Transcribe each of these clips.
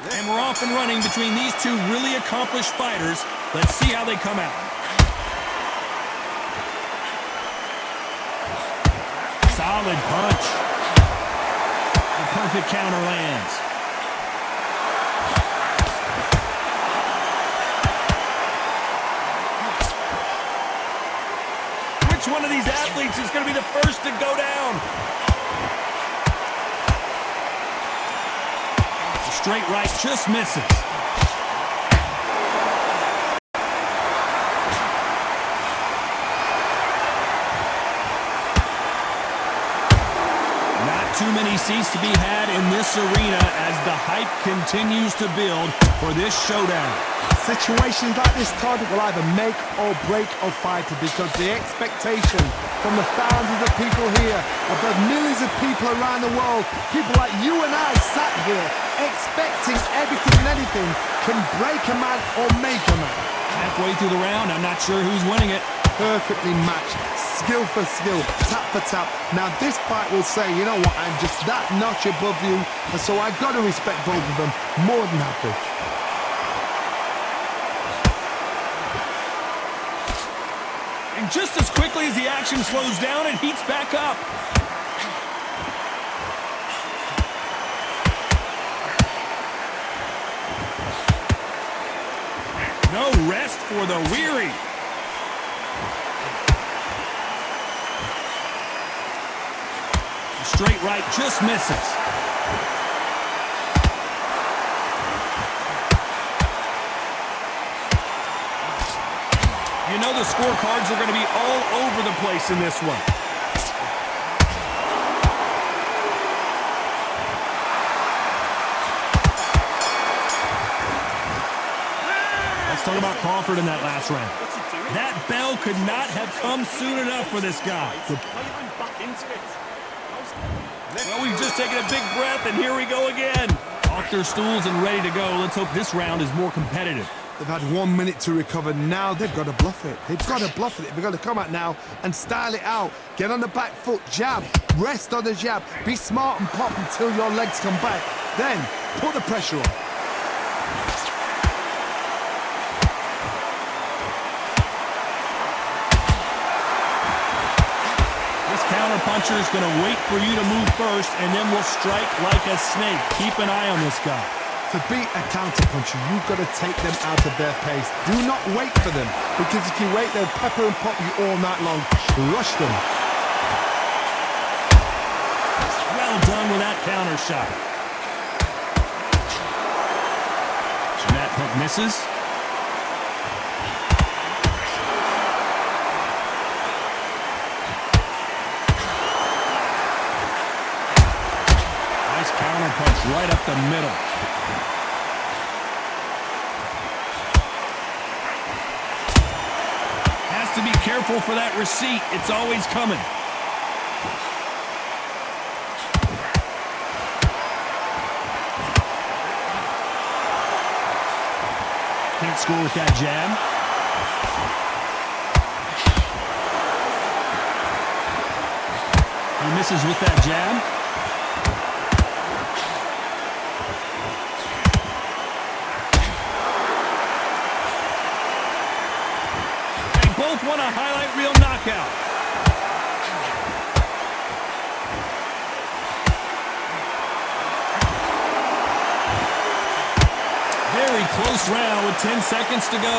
And we're off and running between these two really accomplished fighters. Let's see how they come out. Solid punch. The perfect counter lands. Which one of these athletes is going to be the first to go down? Straight right just misses. Not too many seats to be had in this arena as the hype continues to build for this showdown. Situations like this, Todd, will either make or break a fighter because the expectation from the thousands of people here, of the millions of people around the world, people like you and I sat here expecting everything and anything, can break a man or make a man. Halfway through the round, I'm not sure who's winning it. Perfectly matched, skill for skill, tap for tap. Now this fight will say, you know what, I'm just that notch above you, and so I've got to respect both of them more than happy. And just as quickly as the action slows down, it heats back up. No rest for the weary. The straight right just misses. You know the scorecards are going to be all over the place in this one. Let's talk about Crawford in that last round. That bell could not have come soon enough for this guy. Well, we've just taken a big breath, and here we go again. Off their stools and ready to go. Let's hope this round is more competitive. They've had 1 minute to recover. Now they've got to bluff it. They've got to bluff it. They've got to come out now and style it out. Get on the back foot, jab, rest on the jab. Be smart and pop until your legs come back. Then put the pressure on. Puncher is going to wait for you to move first, and then will strike like a snake. Keep an eye on this guy. To beat a counter puncher, you've got to take them out of their pace. Do not wait for them, because if you wait, they'll pepper and pop you all night long. Rush them. Well done with that counter shot. And that hook misses. Punch right up the middle. Has to be careful for that receipt. It's always coming. Can't score with that jab. He misses with that jab. Want a highlight reel knockout. Very close round with 10 seconds to go.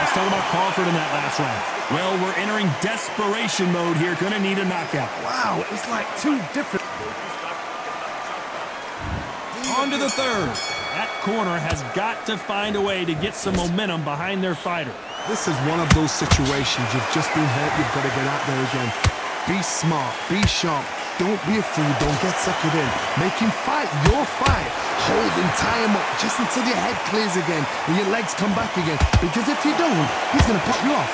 Let's talk about Crawford in that last round. Well, we're entering desperation mode here. Gonna need a knockout. Wow, it's like two different. On to the third. That corner has got to find a way to get some momentum behind their fighter. This is one of those situations. You've just been hurt. You've got to get out there again. Be smart. Be sharp. Don't be a fool. Don't get suckered in. Make him fight your fight. Hold him, tie him up just until your head clears again and your legs come back again. Because if you don't, he's going to pop you off.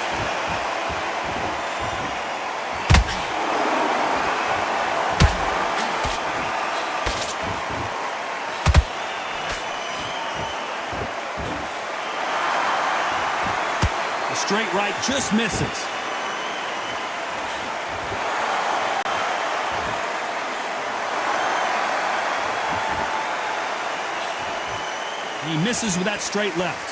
The straight right just misses. He misses with that straight left.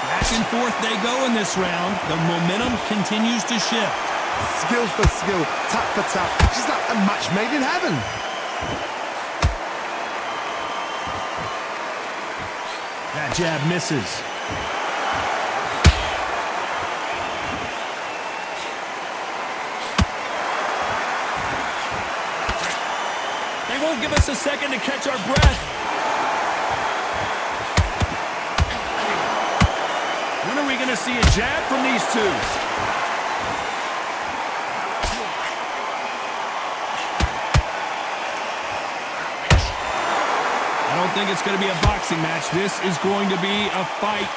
Back and forth they go in this round. The momentum continues to shift. Skill for skill, tap for tap. Just like a match made in heaven. That jab misses. They won't give us a second to catch our breath. When are we going to see a jab from these two? I don't think it's going to be a boxing match. This is going to be a fight.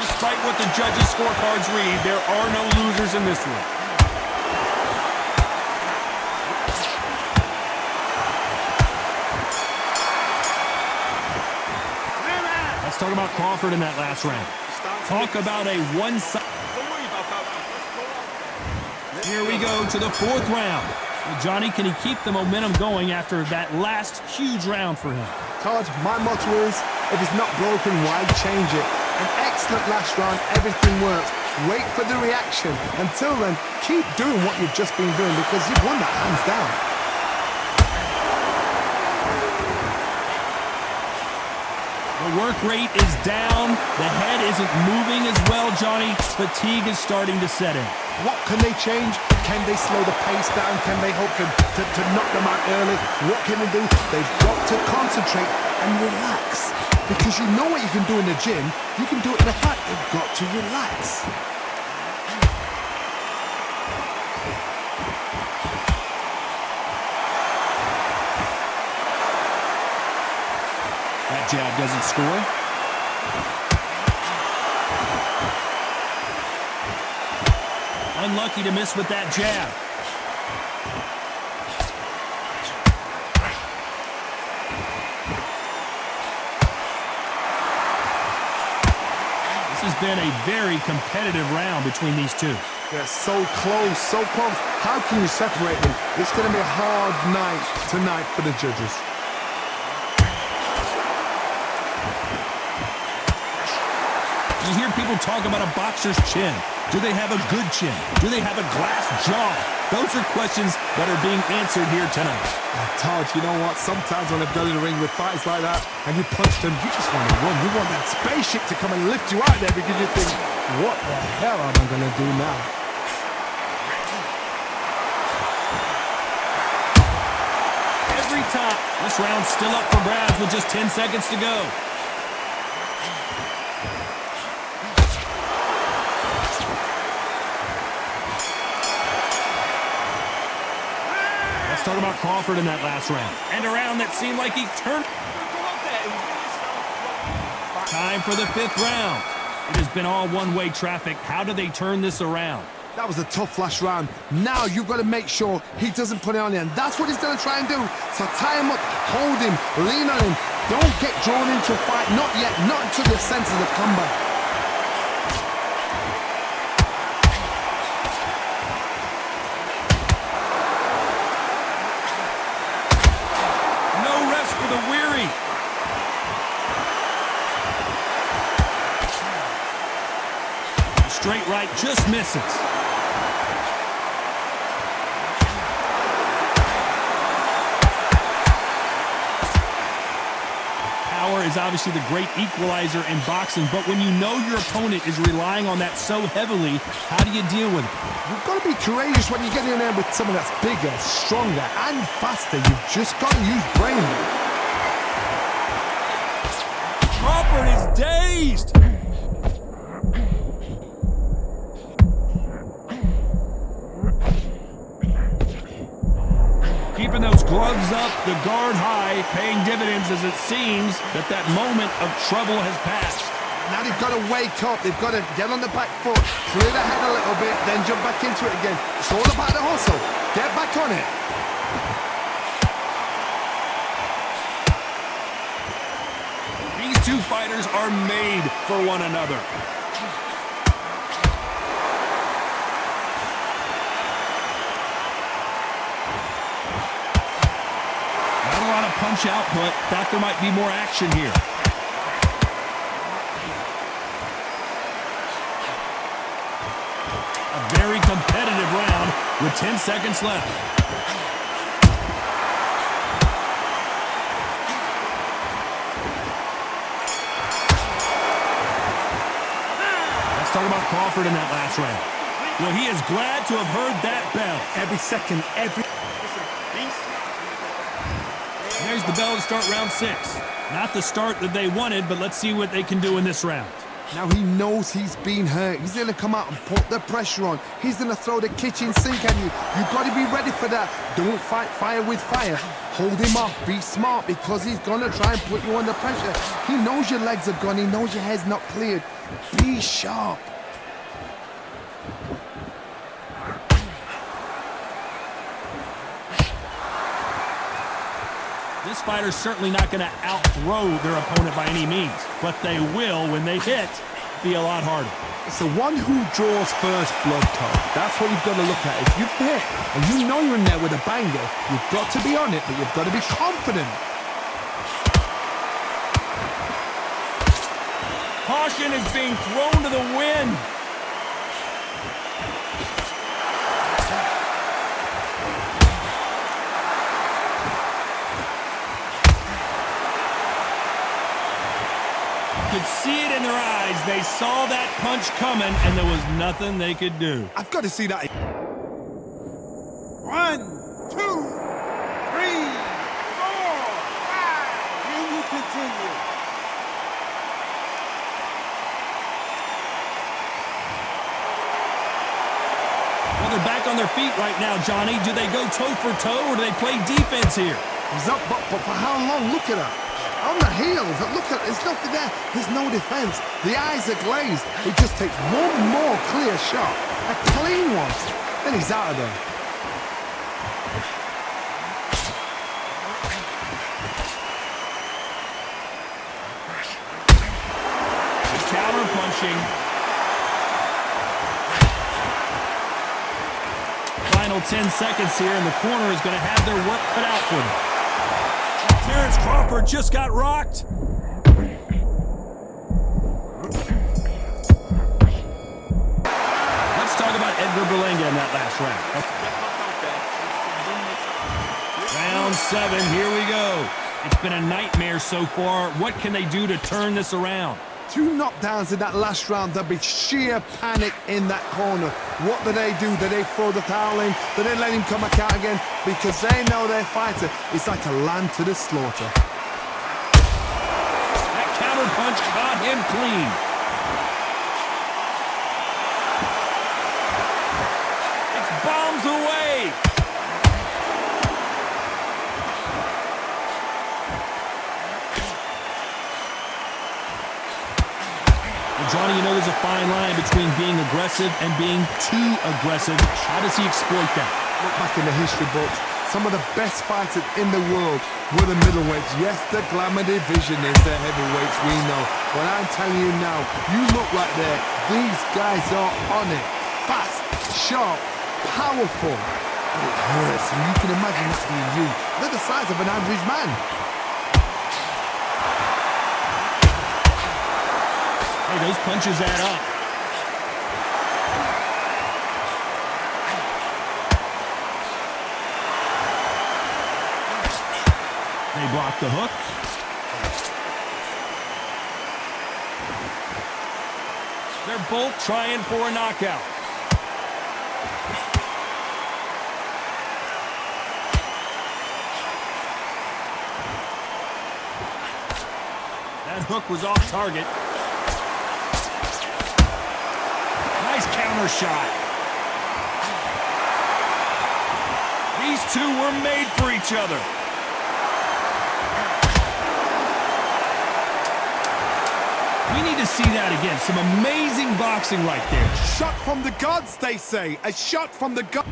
Despite what the judges' scorecards read, there are no losers in this one. Let's talk about Crawford in that last round. Talk about a one-sided. Here we go to the fourth round. Well, Johnny, can he keep the momentum going after that last huge round for him? Todd, my motto is, if it's not broken, why change it? An excellent last round, everything works. Wait for the reaction. Until then, keep doing what you've just been doing because you've won that hands down. The work rate is down. The head isn't moving as well, Johnny. Fatigue is starting to set in. What can they change? Can they slow the pace down? Can they hope to knock them out early? What can they do? They've got to concentrate and relax. Because you know what you can do in the gym. You can do it in a fight. They've got to relax. That jab doesn't score. Unlucky to miss with that jab. This has been a very competitive round between these two. They're so close, so close. How can you separate them? It's going to be a hard night tonight for the judges. You hear people talk about a boxer's chin. Do they have a good chin? Do they have a glass jaw? Those are questions that are being answered here tonight. Todd, you know what? Sometimes when I've done in the ring with fights like that and you punch them, you just want to run. You want that spaceship to come and lift you out there because you think, what the hell am I going to do now? Every time. This round's still up for grabs with just 10 seconds to go. Talk about Crawford in that last round. And a round that seemed like he turned. Time for the fifth round. It has been all one-way traffic. How do they turn this around? That was a tough last round. Now you've got to make sure he doesn't put it on you. And that's what he's going to try and do. So tie him up, hold him, lean on him. Don't get drawn into a fight. Not yet. Not until your senses have come back. Straight right just misses. Power is obviously the great equalizer in boxing, but when you know your opponent is relying on that so heavily, how do you deal with it? You've got to be courageous when you get in there with someone that's bigger, stronger, and faster. You've just got to use brain. Crawford is dazed. Keeping those gloves up, the guard high, paying dividends as it seems that moment of trouble has passed. Now they've got to wake up. They've got to get on the back foot, clear the head a little bit, then jump back into it again. It's all about the hustle. Get back on it. These two fighters are made for one another. Not a lot of punch output. Thought there might be more action here. A very competitive round with 10 seconds left. Let's talk about Crawford in that last round. Well, he is glad to have heard that bell. Every second, every... There's the bell to start round 6. Not the start that they wanted, but let's see what they can do in this round. Now he knows he's been hurt. He's going to come out and put the pressure on. He's going to throw the kitchen sink at you. You've got to be ready for that. Don't fight fire with fire. Hold him off. Be smart because he's going to try and put you under pressure. He knows your legs are gone. He knows your head's not cleared. Be sharp. This fighter's certainly not going to out-throw their opponent by any means, but they will, when they hit, be a lot harder. It's the one who draws first blood, Tom. That's what you've got to look at. If you hit and you know you're in there with a banger, you've got to be on it, but you've got to be confident. Caution is being thrown to the wind. Could see it in their eyes. They saw that punch coming, and there was nothing they could do. I've got to see that. 1, 2, 3, 4, 5. And you continue. Well, they're back on their feet right now, Johnny. Do they go toe for toe, or do they play defense here? He's up, but for how long? Look at her. On the heels, look at, there's nothing there. There's no defense. The eyes are glazed. It just takes one more clear shot. A clean one. Then he's out of there. Counter punching. Final 10 seconds here, and the corner is going to have their work cut out for them. Terence Crawford just got rocked. Let's talk about Edgar Berlanga in that last round. Round 7, here we go. It's been a nightmare so far. What can they do to turn this around? 2 knockdowns in that last round. There'll be sheer panic in that corner. What do? Do they throw the towel in? Do they let him come back out again? Because they know their fighter. It's like a lamb to the slaughter. That counter punch caught him clean. It's bombs away. Johnny, you know there's a fine line between being aggressive and being too aggressive. How does he exploit that? Look back in the history books. Some of the best fighters in the world were the middleweights. Yes, the glamour division is the heavyweights, we know. But I'm telling you now, you look right there. These guys are on it. Fast, sharp, powerful. But it hurts, and you can imagine that being you. They're the size of an average man. Hey, those punches add up. They block the hook. They're both trying for a knockout. That hook was off target. Nice counter shot. These two were made for each other. We need to see that again. Some amazing boxing right there. Shot from the gods, they say. A shot from the gods.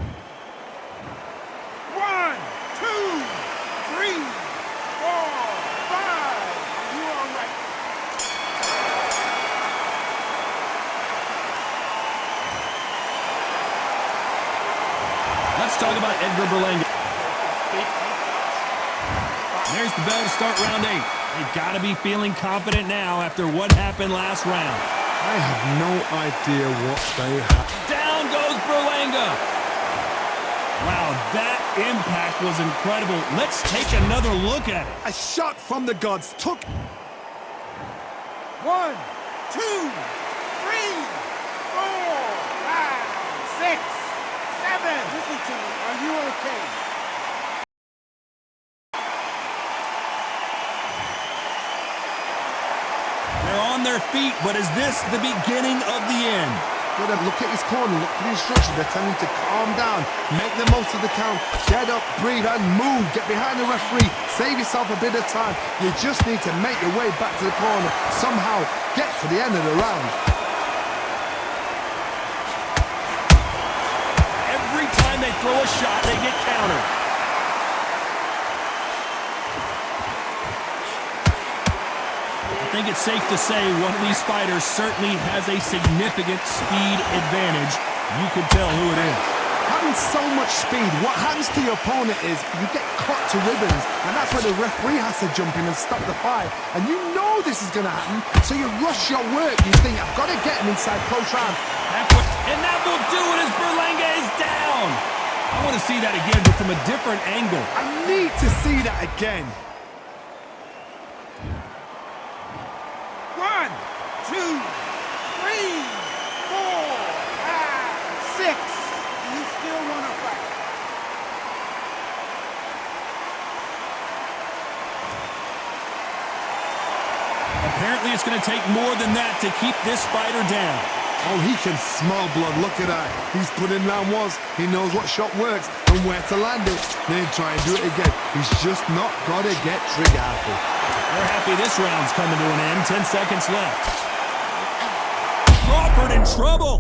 1, 2, 3, 4, 5. You all right? Let's talk about Edgar Berlanga. There's the bell to start round 8. They've got to be feeling confident now after what happened last round. I have no idea what they have. Down goes Berlanga. Wow, that impact was incredible. Let's take another look at it. A shot from the gods took. 1, 2, 3, 4, 5, 6, 7. Listen to me. Are you okay? They're on their feet, but is this the beginning of the end? Look at his corner, look at the instructions. They're telling him to calm down, make the most of the count, get up, breathe, and move. Get behind the referee, save yourself a bit of time. You just need to make your way back to the corner, somehow get to the end of the round. Every time they throw a shot, they get countered. I think it's safe to say one of these fighters certainly has a significant speed advantage. You can tell who it is. Having so much speed, what happens to your opponent is you get cut to ribbons, and that's where the referee has to jump in and stop the fight. And you know this is going to happen, so you rush your work. You think, I've got to get him inside close round. And that will do it as Berlanga is down. I want to see that again, but from a different angle. I need to see that again. 1, 2, 3, 4, 5, 6. You still want to fight? Apparently, it's going to take more than that to keep this fighter down. Oh, he can smell blood. Look at that. He's put in round once. He knows what shot works and where to land it. Then try and do it again. He's just not got to get trigger happy. They're happy this round's coming to an end. 10 seconds left. Crawford in trouble.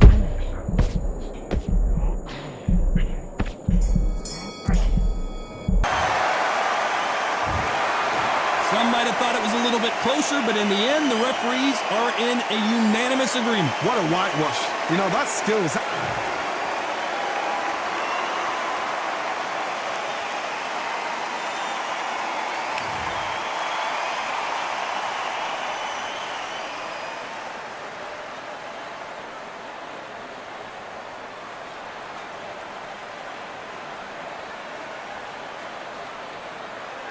Some might have thought it was a little bit closer, but in the end, the referees are in a unanimous agreement. What a whitewash. You know, that's skills.